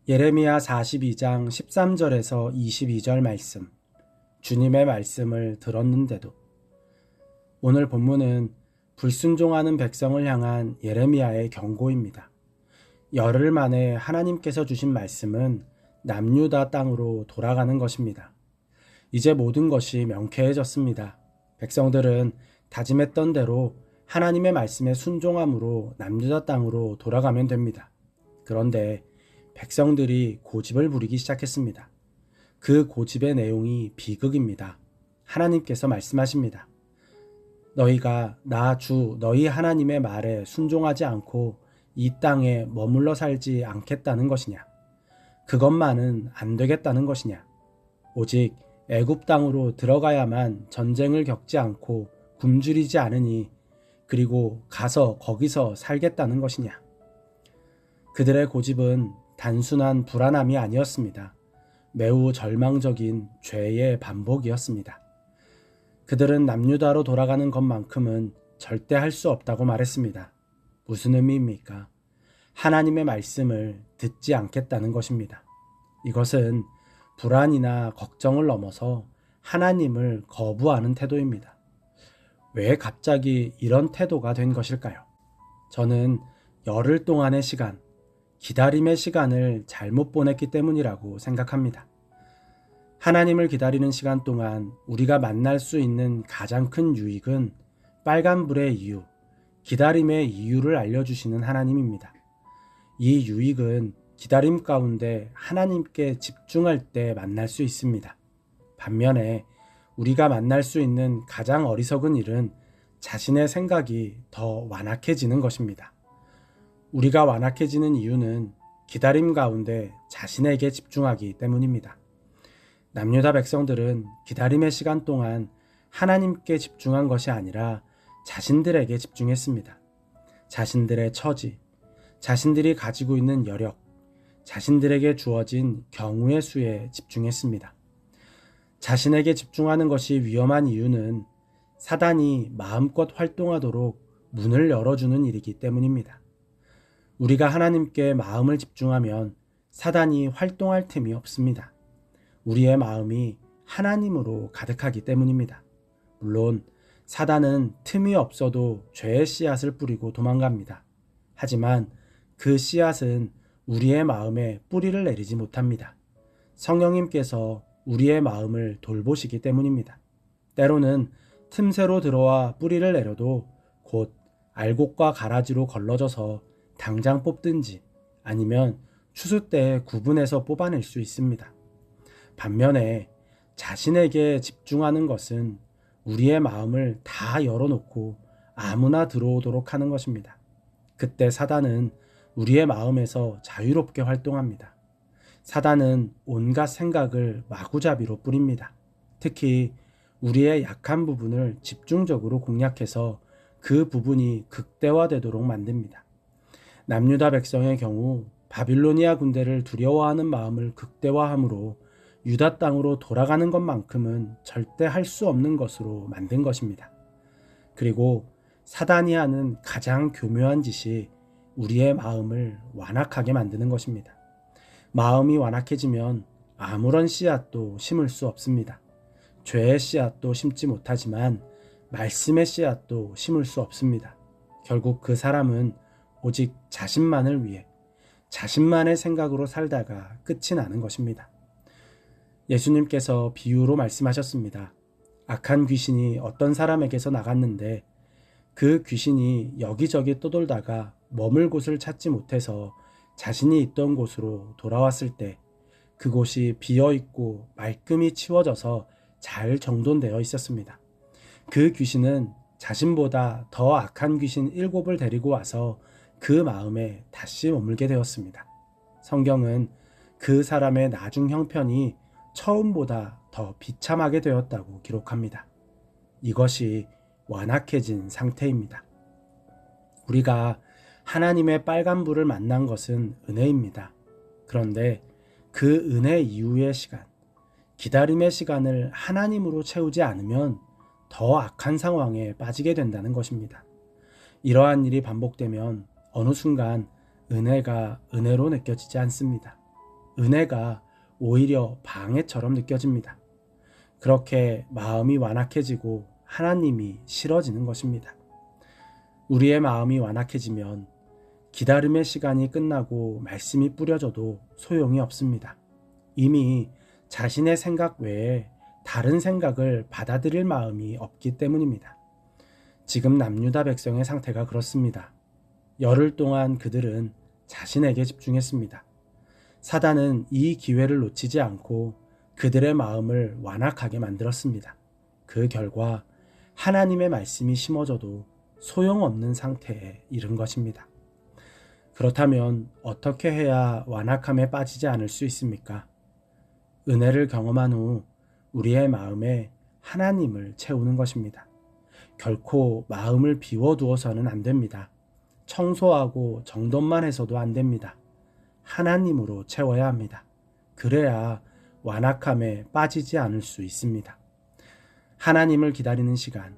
예레미야 42장 13절에서 22절 말씀. 주님의 말씀을 들었는데도. 오늘 본문은 불순종하는 백성을 향한 예레미야의 경고입니다. 열흘 만에 하나님께서 주신 말씀은 남유다 땅으로 돌아가는 것입니다. 이제 모든 것이 명쾌해졌습니다. 백성들은 다짐했던 대로 하나님의 말씀에 순종함으로 남유다 땅으로 돌아가면 됩니다. 그런데 백성들이 고집을 부리기 시작했습니다. 그 고집의 내용이 비극입니다. 하나님께서 말씀하십니다. 너희가 나 주 너희 하나님의 말에 순종하지 않고 이 땅에 머물러 살지 않겠다는 것이냐? 그것만은 안 되겠다는 것이냐? 오직 애굽 땅으로 들어가야만 전쟁을 겪지 않고 굶주리지 않으니 그리고 가서 거기서 살겠다는 것이냐? 그들의 고집은 단순한 불안함이 아니었습니다. 매우 절망적인 죄의 반복이었습니다. 그들은 남유다로 돌아가는 것만큼은 절대 할 수 없다고 말했습니다. 무슨 의미입니까? 하나님의 말씀을 듣지 않겠다는 것입니다. 이것은 불안이나 걱정을 넘어서 하나님을 거부하는 태도입니다. 왜 갑자기 이런 태도가 된 것일까요? 저는 열흘 동안의 시간, 기다림의 시간을 잘못 보냈기 때문이라고 생각합니다. 하나님을 기다리는 시간 동안 우리가 만날 수 있는 가장 큰 유익은 빨간불의 이유, 기다림의 이유를 알려주시는 하나님입니다. 이 유익은 기다림 가운데 하나님께 집중할 때 만날 수 있습니다. 반면에 우리가 만날 수 있는 가장 어리석은 일은 자신의 생각이 더 완악해지는 것입니다. 우리가 완악해지는 이유는 기다림 가운데 자신에게 집중하기 때문입니다. 남유다 백성들은 기다림의 시간 동안 하나님께 집중한 것이 아니라 자신들에게 집중했습니다. 자신들의 처지, 자신들이 가지고 있는 여력, 자신들에게 주어진 경우의 수에 집중했습니다. 자신에게 집중하는 것이 위험한 이유는 사단이 마음껏 활동하도록 문을 열어주는 일이기 때문입니다. 우리가 하나님께 마음을 집중하면 사단이 활동할 틈이 없습니다. 우리의 마음이 하나님으로 가득하기 때문입니다. 물론 사단은 틈이 없어도 죄의 씨앗을 뿌리고 도망갑니다. 하지만 그 씨앗은 우리의 마음에 뿌리를 내리지 못합니다. 성령님께서 우리의 마음을 돌보시기 때문입니다. 때로는 틈새로 들어와 뿌리를 내려도 곧 알곡과 가라지로 걸러져서 당장 뽑든지 아니면 추수 때 구분해서 뽑아낼 수 있습니다. 반면에 자신에게 집중하는 것은 우리의 마음을 다 열어놓고 아무나 들어오도록 하는 것입니다. 그때 사단은 우리의 마음에서 자유롭게 활동합니다. 사단은 온갖 생각을 마구잡이로 뿌립니다. 특히 우리의 약한 부분을 집중적으로 공략해서 그 부분이 극대화되도록 만듭니다. 남유다 백성의 경우 바빌로니아 군대를 두려워하는 마음을 극대화함으로 유다 땅으로 돌아가는 것만큼은 절대 할 수 없는 것으로 만든 것입니다. 그리고 사단이 하는 가장 교묘한 짓이 우리의 마음을 완악하게 만드는 것입니다. 마음이 완악해지면 아무런 씨앗도 심을 수 없습니다. 죄의 씨앗도 심지 못하지만 말씀의 씨앗도 심을 수 없습니다. 결국 그 사람은 오직 자신만을 위해 자신만의 생각으로 살다가 끝이 나는 것입니다. 예수님께서 비유로 말씀하셨습니다. 악한 귀신이 어떤 사람에게서 나갔는데 그 귀신이 여기저기 떠돌다가 머물 곳을 찾지 못해서 자신이 있던 곳으로 돌아왔을 때 그곳이 비어있고 말끔히 치워져서 잘 정돈되어 있었습니다. 그 귀신은 자신보다 더 악한 귀신 7을 데리고 와서 그 마음에 다시 머물게 되었습니다. 성경은 그 사람의 나중 형편이 처음보다 더 비참하게 되었다고 기록합니다. 이것이 완악해진 상태입니다. 우리가 하나님의 빨간불을 만난 것은 은혜입니다. 그런데 그 은혜 이후의 시간, 기다림의 시간을 하나님으로 채우지 않으면 더 악한 상황에 빠지게 된다는 것입니다. 이러한 일이 반복되면 어느 순간 은혜가 은혜로 느껴지지 않습니다. 은혜가 오히려 방해처럼 느껴집니다. 그렇게 마음이 완악해지고 하나님이 싫어지는 것입니다. 우리의 마음이 완악해지면 기다림의 시간이 끝나고 말씀이 뿌려져도 소용이 없습니다. 이미 자신의 생각 외에 다른 생각을 받아들일 마음이 없기 때문입니다. 지금 남유다 백성의 상태가 그렇습니다. 열흘 동안 그들은 자신에게 집중했습니다. 사단은 이 기회를 놓치지 않고 그들의 마음을 완악하게 만들었습니다. 그 결과 하나님의 말씀이 심어져도 소용없는 상태에 이른 것입니다. 그렇다면 어떻게 해야 완악함에 빠지지 않을 수 있습니까? 은혜를 경험한 후 우리의 마음에 하나님을 채우는 것입니다. 결코 마음을 비워두어서는 안 됩니다. 청소하고 정돈만 해서도 안 됩니다. 하나님으로 채워야 합니다. 그래야 완악함에 빠지지 않을 수 있습니다. 하나님을 기다리는 시간,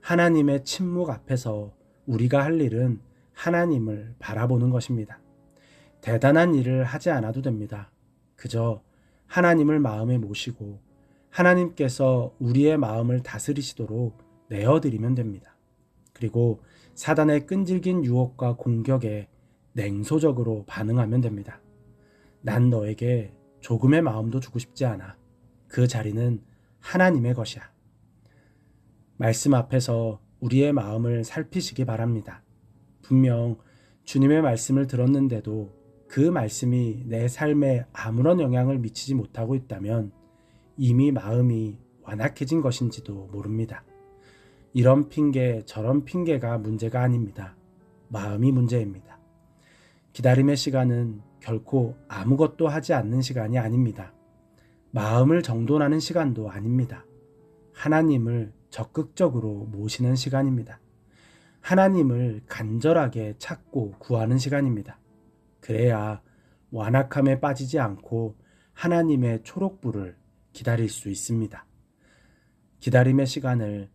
하나님의 침묵 앞에서 우리가 할 일은 하나님을 바라보는 것입니다. 대단한 일을 하지 않아도 됩니다. 그저 하나님을 마음에 모시고 하나님께서 우리의 마음을 다스리시도록 내어드리면 됩니다. 그리고 사단의 끈질긴 유혹과 공격에 냉소적으로 반응하면 됩니다. 난 너에게 조금의 마음도 주고 싶지 않아. 그 자리는 하나님의 것이야. 말씀 앞에서 우리의 마음을 살피시기 바랍니다. 분명 주님의 말씀을 들었는데도 그 말씀이 내 삶에 아무런 영향을 미치지 못하고 있다면 이미 마음이 완악해진 것인지도 모릅니다. 이런 핑계 저런 핑계가 문제가 아닙니다. 마음이 문제입니다. 기다림의 시간은 결코 아무것도 하지 않는 시간이 아닙니다. 마음을 정돈하는 시간도 아닙니다. 하나님을 적극적으로 모시는 시간입니다. 하나님을 간절하게 찾고 구하는 시간입니다. 그래야 완악함에 빠지지 않고 하나님의 초록불을 기다릴 수 있습니다. 기다림의 시간을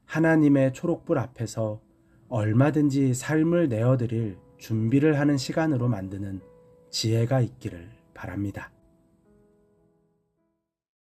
하나님의 초록불 앞에서 얼마든지 삶을 내어드릴 준비를 하는 시간으로 만드는 지혜가 있기를 바랍니다.